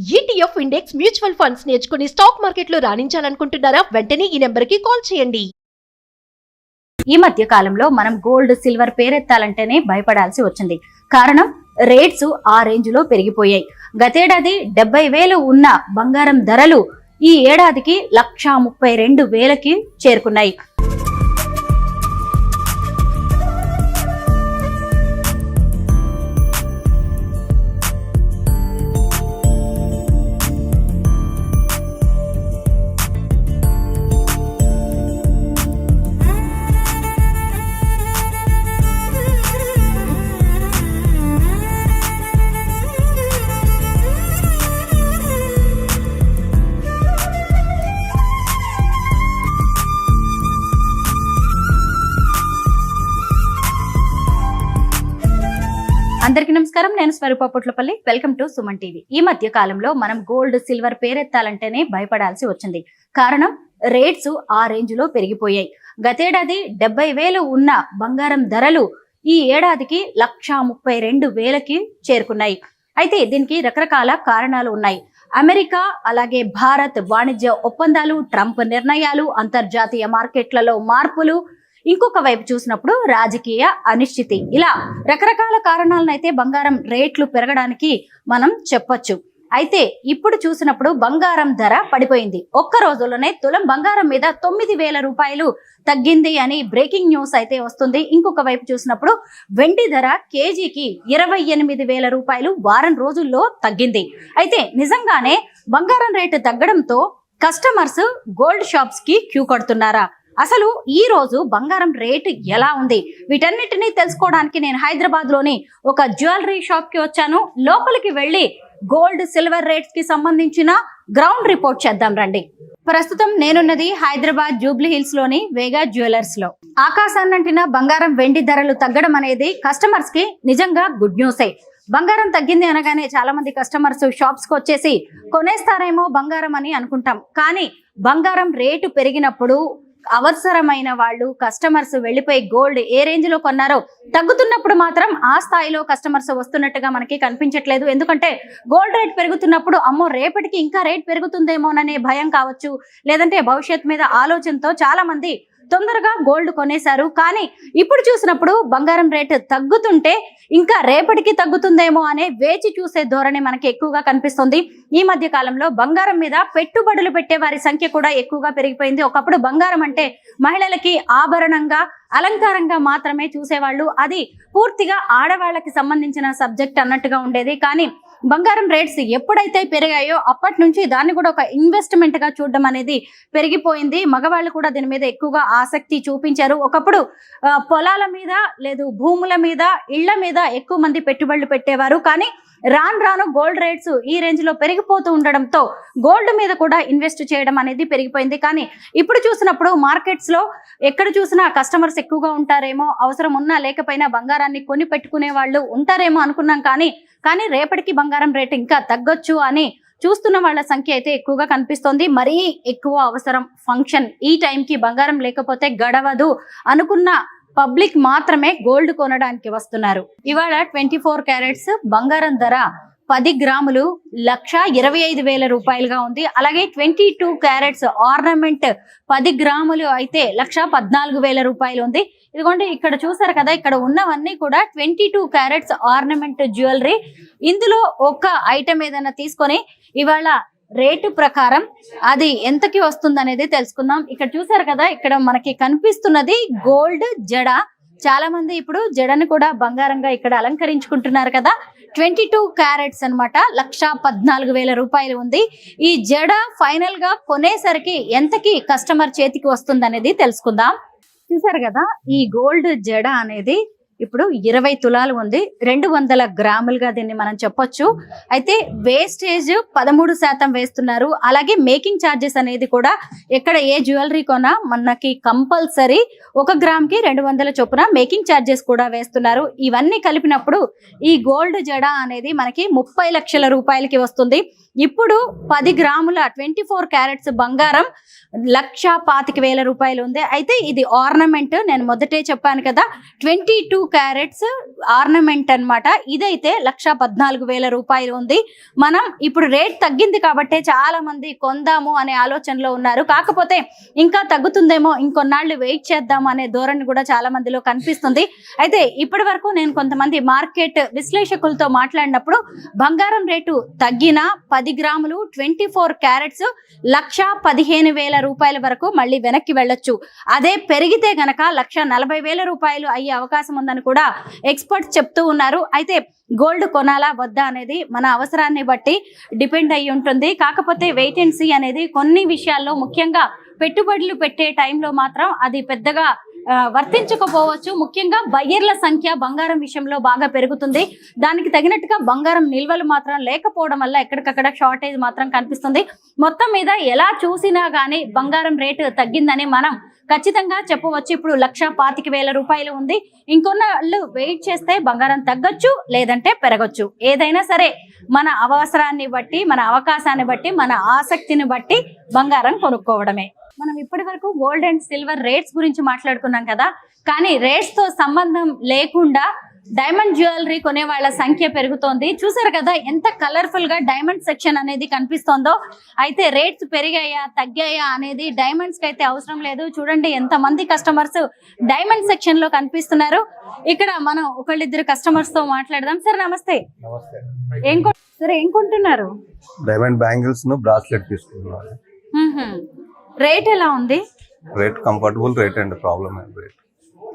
ETF index mutual funds నేర్చుకుని stock మార్కెట్లో రాణించాలనుకుంటున్నారా? వెంటనే ఈ నెంబర్కి కాల్ చేయండి. ఈ మధ్య కాలంలో మనం గోల్డ్ సిల్వర్ పేరెత్తాలంటేనే భయపడాల్సి వచ్చింది. కారణం రేట్స్ ఆ రేంజ్ లో పెరిగిపోయాయి. గతేడాది 70,000 ఉన్న బంగారం ధరలు ఈ ఏడాదికి 1,32,000కి చేరుకున్నాయి. అందరికీ నమస్కారం. నేను Swaroopa Potlapalli. Welcome to Suman TV. ఈ మధ్య కాలంలో మనం గోల్డ్ సిల్వర్ పేరెత్తాలంటేనే భయపడాల్సి వచ్చింది. కారణం రేట్స్ ఆ రేంజ్ లో పెరిగిపోయాయి. గతేడాది 70,000 ఉన్న బంగారం ధరలు ఈ ఏడాదికి 1,32,000కి చేరుకున్నాయి. అయితే దీనికి రకరకాల కారణాలు ఉన్నాయి. అమెరికా అలాగే భారత్ వాణిజ్య ఒప్పందాలు, ట్రంప్ నిర్ణయాలు, అంతర్జాతీయ మార్కెట్లలో మార్పులు, ఇంకొక వైపు చూసినప్పుడు రాజకీయ అనిశ్చితి, ఇలా రకరకాల కారణాలను అయితే బంగారం రేట్లు పెరగడానికి మనం చెప్పొచ్చు. అయితే ఇప్పుడు చూసినప్పుడు బంగారం ధర పడిపోయింది. ఒక్క రోజులోనే తులం బంగారం మీద 9,000 రూపాయలు తగ్గింది అని బ్రేకింగ్ న్యూస్ అయితే వస్తుంది. ఇంకొక వైపు చూసినప్పుడు వెండి ధర కేజీకి 28,000 రూపాయలు వారం రోజుల్లో తగ్గింది. అయితే నిజంగానే బంగారం రేటు తగ్గడంతో కస్టమర్స్ గోల్డ్ షాప్స్ కి క్యూ కడుతున్నారా? అసలు ఈ రోజు బంగారం రేటు ఎలా ఉంది? వీటన్నిటిని తెలుసుకోవడానికి నేను హైదరాబాద్ లోని ఒక జ్యువెలరీ షాప్ కి వచ్చాను. లోపలికి వెళ్లి గోల్డ్ సిల్వర్ రేట్స్ కి సంబంధించిన గ్రౌండ్ రిపోర్ట్ చేద్దాం రండి. ప్రస్తుతం నేనున్నది హైదరాబాద్ జూబ్లీ హిల్స్ లోని వేగా జ్యువెలర్స్ లో. ఆకాశాన్నంటిన బంగారం వెండి ధరలు తగ్గడం అనేది కస్టమర్స్ కి నిజంగా గుడ్ న్యూసే. బంగారం తగ్గింది అనగానే చాలా మంది కస్టమర్స్ షాప్స్ కి వచ్చేసి కొనేస్తారేమో బంగారం అని అనుకుంటాం. కానీ బంగారం రేటు పెరిగినప్పుడు అవసరమైన వాళ్ళు కస్టమర్స్ వెళ్ళిపోయి గోల్డ్ ఏ రేంజ్ లో కొన్నారో తగ్గుతున్నప్పుడు మాత్రం ఆ స్థాయిలో కస్టమర్స్ వస్తున్నట్టుగా మనకి కనిపించట్లేదు. ఎందుకంటే గోల్డ్ రేట్ పెరుగుతున్నప్పుడు అమ్మో రేపటికి ఇంకా రేట్ పెరుగుతుందేమోననే భయం కావచ్చు, లేదంటే భవిష్యత్ మీద ఆలోచనతో చాలా మంది తొందరగా గోల్డ్ కొనేశారు. కానీ ఇప్పుడు చూసినప్పుడు బంగారం రేటు తగ్గుతుంటే ఇంకా రేపటికి తగ్గుతుందేమో అనే వేచి చూసే ధోరణి మనకి ఎక్కువగా కనిపిస్తుంది. ఈ మధ్య కాలంలో బంగారం మీద పెట్టుబడులు పెట్టే వారి సంఖ్య కూడా ఎక్కువగా పెరిగిపోయింది. ఒకప్పుడు బంగారం అంటే మహిళలకి ఆభరణంగా, అలంకారంగా మాత్రమే చూసేవాళ్ళు. అది పూర్తిగా ఆడవాళ్ళకి సంబంధించిన సబ్జెక్ట్ అన్నట్టుగా ఉండేది. కానీ బంగారం రేట్స్ ఎప్పుడైతే పెరిగాయో అప్పటి నుంచి దాన్ని కూడా ఒక ఇన్వెస్ట్మెంట్ గా చూడడం అనేది పెరిగిపోయింది. మగవాళ్ళు కూడా దీని మీద ఎక్కువగా ఆసక్తి చూపించారు. ఒకప్పుడు పొలాల మీద, లేదు భూముల మీద, ఇళ్ల మీద ఎక్కువ మంది పెట్టుబడులు పెట్టేవారు. కానీ రాను రాను గోల్డ్ రేట్స్ ఈ రేంజ్ లో పెరిగిపోతూ ఉండడంతో గోల్డ్ మీద కూడా ఇన్వెస్ట్ చేయడం అనేది పెరిగిపోయింది. కానీ ఇప్పుడు చూసినప్పుడు మార్కెట్స్ లో ఎక్కడ చూసినా కస్టమర్స్ ఎక్కువగా ఉంటారేమో, అవసరం ఉన్నా లేకపోయినా బంగారాన్ని కొని పెట్టుకునే వాళ్ళు ఉంటారేమో అనుకున్నాం. కానీ రేపటికి బంగారం రేటు ఇంకా తగ్గొచ్చు అని చూస్తున్న వాళ్ళ సంఖ్య అయితే ఎక్కువగా కనిపిస్తోంది. మరీ ఎక్కువ అవసరం, ఫంక్షన్, ఈ టైంకి బంగారం లేకపోతే గడవదు అనుకున్న పబ్లిక్ మాత్రమే గోల్డ్ కొనడానికి వస్తున్నారు. ఇవాళ 24 క్యారెట్స్ బంగారం ధర 10 గ్రాములు 1,25,000 రూపాయలుగా ఉంది. అలాగే 22 క్యారెట్స్ ఆర్నమెంట్ 10 గ్రాములు అయితే 1,14,000 రూపాయలు ఉంది. ఇదిగోండి ఇక్కడ చూసారు కదా, ఇక్కడ ఉన్నవన్నీ కూడా 22 క్యారెట్స్ ఆర్నమెంట్ జ్యువెలరీ. ఇందులో ఒక ఐటమ్ ఏదైనా తీసుకొని ఇవాళ రేటు ప్రకారం అది ఎంతకి వస్తుంది అనేది తెలుసుకుందాం. ఇక్కడ చూసారు కదా, ఇక్కడ మనకి కనిపిస్తున్నది గోల్డ్ జడ. చాలా మంది ఇప్పుడు జడను కూడా బంగారంగా ఇక్కడ అలంకరించుకుంటున్నారు కదా. 22 క్యారెట్స్ అనమాట, 1,14,000 రూపాయలు ఉంది. ఈ జడ ఫైనల్ గా కొనేసరికి ఎంతకి కస్టమర్ చేతికి వస్తుంది అనేది తెలుసుకుందాం. చూసారు కదా, ఈ గోల్డ్ జడ అనేది ఇప్పుడు 20 తులాలు ఉంది. 200 గ్రాములుగా దీన్ని మనం చెప్పొచ్చు. అయితే వేస్టేజ్ 13% వేస్తున్నారు. అలాగే మేకింగ్ ఛార్జెస్ అనేది కూడా ఎక్కడ ఏ జ్యువెలరీ కొనా మనకి కంపల్సరీ 1 గ్రామ్ కి 200 చొప్పున మేకింగ్ ఛార్జెస్ కూడా వేస్తున్నారు. ఇవన్నీ కలిపినప్పుడు ఈ గోల్డ్ జడ అనేది మనకి 30 లక్షల రూపాయలకి వస్తుంది. ఇప్పుడు 10 గ్రాముల 24 క్యారెట్స్ బంగారం 1,25,000 రూపాయలు ఉంది. అయితే ఇది ఆర్నమెంట్, నేను మొదటే చెప్పాను కదా 22 క్యారెట్స్ ఆర్నమెంట్ అన్నమాట. ఇదైతే 1,14,000 రూపాయలు ఉంది. మనం ఇప్పుడు రేట్ తగ్గింది కాబట్టి చాలా మంది కొందాము అనే ఆలోచనలో ఉన్నారు. కాకపోతే ఇంకా తగ్గుతుందేమో, ఇంకొన్నాళ్ళు వెయిట్ చేద్దాము అనే ధోరణి కూడా చాలా మందిలో కనిపిస్తుంది. అయితే ఇప్పటి వరకు నేను కొంతమంది మార్కెట్ విశ్లేషకులతో మాట్లాడినప్పుడు బంగారం రేటు తగ్గిన 10 గ్రాములు 24 క్యారెట్స్ 1,15,000 రూపాయల వరకు మళ్ళీ వెనక్కి వెళ్ళొచ్చు. అదే పెరిగితే గనక 1,40,000 రూపాయలు అయ్యే అవకాశం ఉందని కూడా ఎక్స్పర్ట్స్ చెప్తూ ఉన్నారు. అయితే గోల్డ్ కొనాలా వద్దా అనేది మన అవసరాన్ని బట్టి డిపెండ్ అయి ఉంటుంది. కాకపోతే వెయిట్ అండ్ సీ అనేది కొన్ని విషయాల్లో, ముఖ్యంగా పెట్టుబడులు పెట్టే టైంలో మాత్రం అది పెద్దగా వర్తించకపోవచ్చు. ముఖ్యంగా బయ్యర్ల సంఖ్య బంగారం విషయంలో బాగా పెరుగుతుంది. దానికి తగినట్టుగా బంగారం నిల్వలు మాత్రం లేకపోవడం వల్ల ఎక్కడికక్కడ షార్టేజ్ మాత్రం కనిపిస్తుంది. మొత్తం మీద ఎలా చూసినా గానీ బంగారం రేటు తగ్గిందని మనం ఖచ్చితంగా చెప్పవచ్చు. ఇప్పుడు 1,25,000 రూపాయలు ఉంది. ఇంకొన్నాళ్ళు వెయిట్ చేస్తే బంగారం తగ్గొచ్చు, లేదంటే పెరగొచ్చు. ఏదైనా సరే మన అవసరాన్ని బట్టి, మన అవకాశాన్ని బట్టి, మన ఆసక్తిని బట్టి బంగారం కొనుక్కోవడమే. మనం ఇప్పటి వరకు గోల్డ్ అండ్ సిల్వర్ రేట్స్ గురించి మాట్లాడుకున్నాం కదా, కానీ రేట్స్ తో సంబంధం లేకుండా డైమండ్ జ్యువెలరీ కొనే వాళ్ళ సంఖ్య పెరుగుతోంది. చూసారు కదా ఎంత కలర్ఫుల్ గా డైమండ్ సెక్షన్ అనేది కనిపిస్తోందో. అయితే రేట్స్ పెరిగాయా తగ్గాయా అనేది డైమండ్స్ కి అయితే అవసరం లేదు. చూడండి ఎంత మంది కస్టమర్స్ డైమండ్ సెక్షన్ లో కనిపిస్తున్నారు. ఇక్కడ మనం ఒకళ్ళిద్దరు కస్టమర్స్ తో మాట్లాడదాం. సార్ నమస్తే. సార్ ఏం కొంటున్నారు? డైమండ్ బ్యాంగిల్స్ ను బ్రాస్లెట్ తీసుకున్నాను. రేట్ ఎలా ఉంది? Rate comfortable rate and problem rate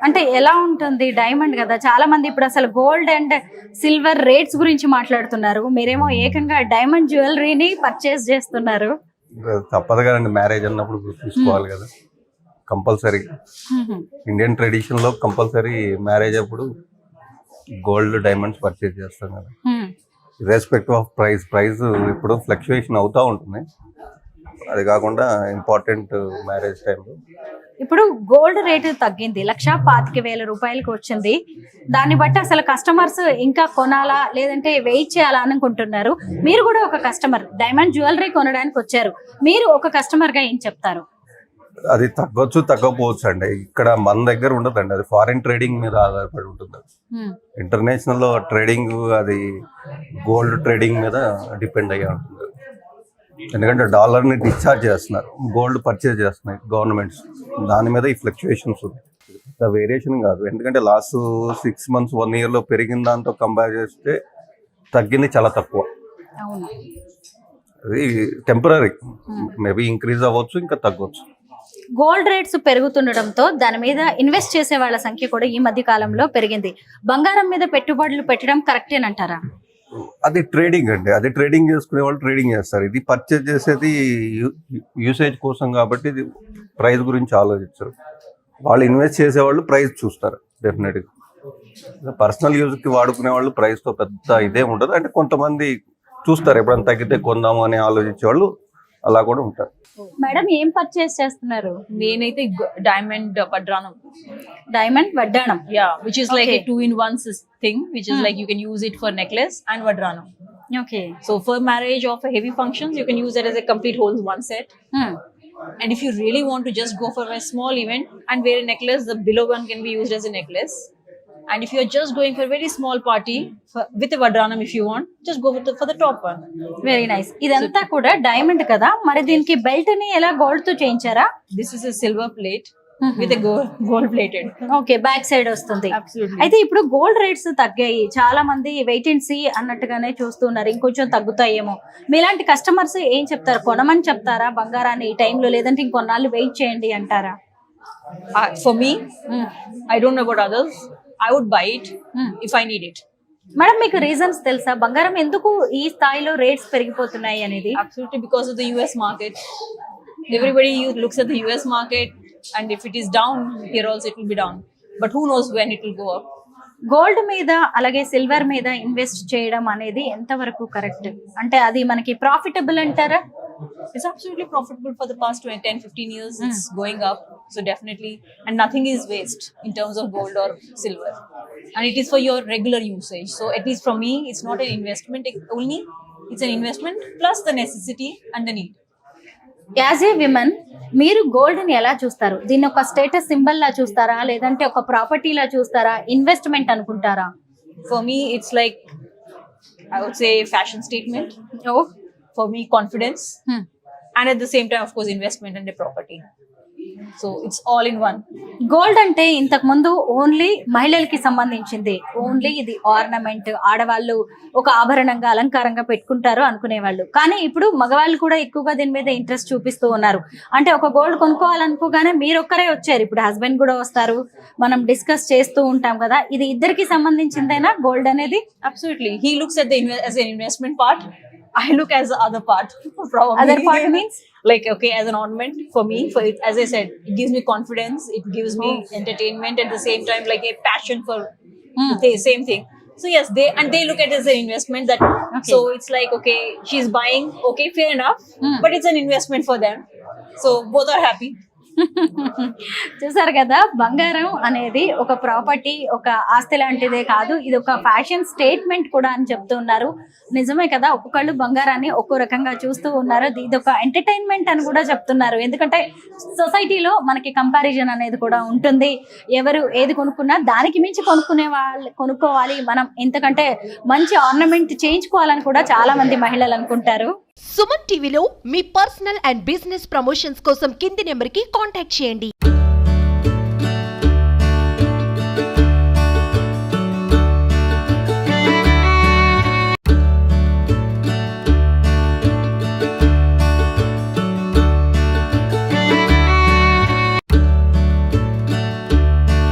అంటే ఎలా ఉంటుంది? డైమండ్ కదా, చాలా మంది ఇప్పుడు అసలు గోల్డ్ అండ్ సిల్వర్ రేట్స్ గురించి మాట్లాడుతున్నారు. మీరేమో ఏకంగా డైమండ్ జ్యువెలరీని పర్చేస్ చేస్తున్నారు. తప్పదు కదండి, మ్యారేజ్ అన్నప్పుడు తీసుకోవాలి కదా కంపల్సరీ. ఇండియన్ ట్రెడిషన్ లో కంపల్సరీ మ్యారేజ్ అప్పుడు గోల్డ్ డైమండ్స్ పర్చేస్ చేస్తాం కదా. రెస్పెక్ట్ ఆఫ్ ప్రైస్ ఇప్పుడు ఫ్లక్చుయేషన్ అవుతూ ఉంటుంది. అది కాకుండా ఇంపార్టెంట్ మ్యారేజ్ టైంలో ఇప్పుడు గోల్డ్ రేటు తగ్గింది, 1,25,000 రూపాయలకు వచ్చింది. దాన్ని బట్టి అసలు కస్టమర్స్ ఇంకా కొనాలా లేదంటే వెయిట్ చేయాలా అనుకుంటున్నారు. మీరు కూడా ఒక కస్టమర్, డైమండ్ జ్యువెలరీ కొనడానికి వచ్చారు. మీరు ఒక కస్టమర్ గా ఏం చెప్తారు? అది తగ్గొచ్చు తగ్గకపోవచ్చు అండి. ఇక్కడ మన దగ్గర ఉండదండి, అది ఫారిన్ ట్రేడింగ్ మీద ఆధారపడి ఉంటుంది. ఇంటర్నేషనల్ లో ట్రేడింగ్ అది గోల్డ్ ట్రేడింగ్ మీద డిపెండ్ అయ్యి ఉంటుంది. ఎందుకంటే డాలర్ని డిశ్చార్జ్ చేస్తున్నారు, గోల్డ్ పర్చేజ్ చేస్తున్నాయి గవర్నమెంట్స్, దాని మీద ఈ ఫ్లక్చుయేషన్స్ ఉంది. వేరియేషన్ కాదు, ఎందుకంటే లాస్ట్ 6 months 1 year లో పెరిగిన దాంతో కంపేర్ చేస్తే తగ్గింది చాలా తక్కువ. అది టెంపరీ, మేబీ ఇంక్రీజ్ అవ్వచ్చు, ఇంకా తగ్గొచ్చు. గోల్డ్ రేట్స్ పెరుగుతుండటంతో దాని మీద ఇన్వెస్ట్ చేసే వాళ్ళ సంఖ్య కూడా ఈ మధ్య కాలంలో పెరిగింది. బంగారం మీద పెట్టుబడులు పెట్టడం కరెక్టేనంటారా? అది ట్రేడింగ్ అండి, అది ట్రేడింగ్ చేసుకునే వాళ్ళు ట్రేడింగ్ చేస్తారు. ఇది పర్చేజ్ చేసేది యూసేజ్ కోసం కాబట్టి ఇది ప్రైస్ గురించి ఆలోచించరు. వాళ్ళు ఇన్వెస్ట్ చేసేవాళ్ళు ప్రైస్ చూస్తారు డెఫినెట్గా. పర్సనల్ యూజ్కి వాడుకునే వాళ్ళు ప్రైస్తో పెద్ద ఇదే ఉండదు. అంటే కొంతమంది చూస్తారు ఎప్పుడైనా తగ్గితే కొందాము అని ఆలోచించే వాళ్ళు అలా కూడా ఉంటారు. మేడం ఏం పర్చేస్ చేస్తున్నారు? నేనైతే డైమండ్ వడ్డానం. డైమండ్ వడ్డానం, yeah, which is like a 2-in-1 thing, which is like you can use it for necklace and వడ్డానం. Okay. So for marriage or for heavy functions, you can use it as a complete whole one set. And if you really want to just go for a small event and wear a necklace, the below one can be used as a necklace. And if you're just going for a very small party with a వడ్డానం, if you want, just go for the top one. Very nice. ఇదంతా కూడా diamond కదా, మరి దీనికి belt ని ఎలా gold తో చేయించారా? This is a silver plate with a gold plated. Okay, back side వస్తుంది. Absolutely. అయితే ఇప్పుడు గోల్డ్ రేట్స్ తగ్గాయి, చాలా మంది వెయిట్ అండ్ సీ అన్నట్టుగానే చూస్తున్నారు, ఇంకొంచెం తగ్గుతాయేమో. మీలాంటి కస్టమర్స్ ఏం చెప్తారు? కొనమని చెప్తారా బంగారాన్ని ఈ టైంలో, లేదంటే ఇంకొన్నాళ్ళు వెయిట్ చేయండి అంటారా? For me, I don't know about others. I would buy it if I need it. Madam మీకు రీజన్స్ తెలుసా బంగారం ఎందుకు ఈ స్థాయిలో రేట్స్ పెరిగిపోతున్నాయి అనేది? Absolutely, because of the US market. Everybody looks at the US market, and if it is down, here also it will be down. But who knows when it will go up. Gold మీద అలాగే silver మీద invest చేయడం అనేది ఎంతవరకు correct? అంటే అది మనకి profitable అంటారా? It's absolutely profitable for the past 10-15 years. It's going up, so definitely, and nothing is waste in terms of gold or silver, and it is for your regular usage. So at least for me, it's not an investment only, it's an investment plus the necessity and the need. As a women మీరు gold ని ఎలా చూస్తారు? దీన్ని ఒక status symbol లా చూస్తారా, లేదంటే ఒక property లా చూస్తారా, ఇన్వెస్ట్మెంట్ అనుకుంటారా? For me, it's like, I would say, fashion statement. Oh For me, confidence. And at the same time, of course, investment and a property. So it's all in one. Gold అంటే ఇంతకు ముందు only మహిళలకి సంబంధించింది, only ఇది ornament, ఆడవాళ్ళు ఒక ఆభరణంగా అలంకారంగా పెట్టుకుంటారు అనుకునేవాళ్ళు. కానీ ఇప్పుడు మగవాళ్ళు కూడా ఎక్కువగా దీని మీద ఇంట్రెస్ట్ చూపిస్తూ ఉన్నారు. అంటే ఒక గోల్డ్ కొనుక్కోవాలనుకోగానే మీరు ఒక్కరే వచ్చారు, ఇప్పుడు హస్బెండ్ కూడా వస్తారు, మనం డిస్కస్ చేస్తూ ఉంటాం కదా. ఇది ఇద్దరికి సంబంధించిందేనా గోల్డ్ అనేది? Absolutely. He looks at as an investment part. I look as the other part. Probably. Other part means? Like, okay, as an ornament for me, for it, as I said, it gives me confidence, it gives me entertainment, at the same time like a passion for the same thing. So yes, they look at it as an investment, that Okay. so it's like, okay, she's buying, okay, fair enough, but it's an investment for them, so both are happy. చూసారు కదా, బంగారం అనేది ఒక property, ఒక ఆస్తి లాంటిదే కాదు, ఇది ఒక ఫ్యాషన్ స్టేట్మెంట్ కూడా అని చెప్తున్నారు. నిజమే కదా, ఒక్కొక్కళ్ళు బంగారాన్ని ఒక్కో రకంగా చూస్తూ ఉన్నారు. ఇది ఒక ఎంటర్టైన్మెంట్ అని కూడా చెప్తున్నారు. ఎందుకంటే సొసైటీలో మనకి కంపారిజన్ అనేది కూడా ఉంటుంది. ఎవరు ఏది కొనుక్కున్నా దానికి మించి కొనుక్కోవాలి మనం, ఎందుకంటే మంచి ఆర్నమెంట్ చేయించుకోవాలని కూడా చాలా మంది మహిళలు అనుకుంటారు. సుమన్ టీవీలో మీ పర్సనల్ అండ్ బిజినెస్ ప్రమోషన్స్ కోసం కింది నెంబర్కి కాంటాక్ట్ చేయండి.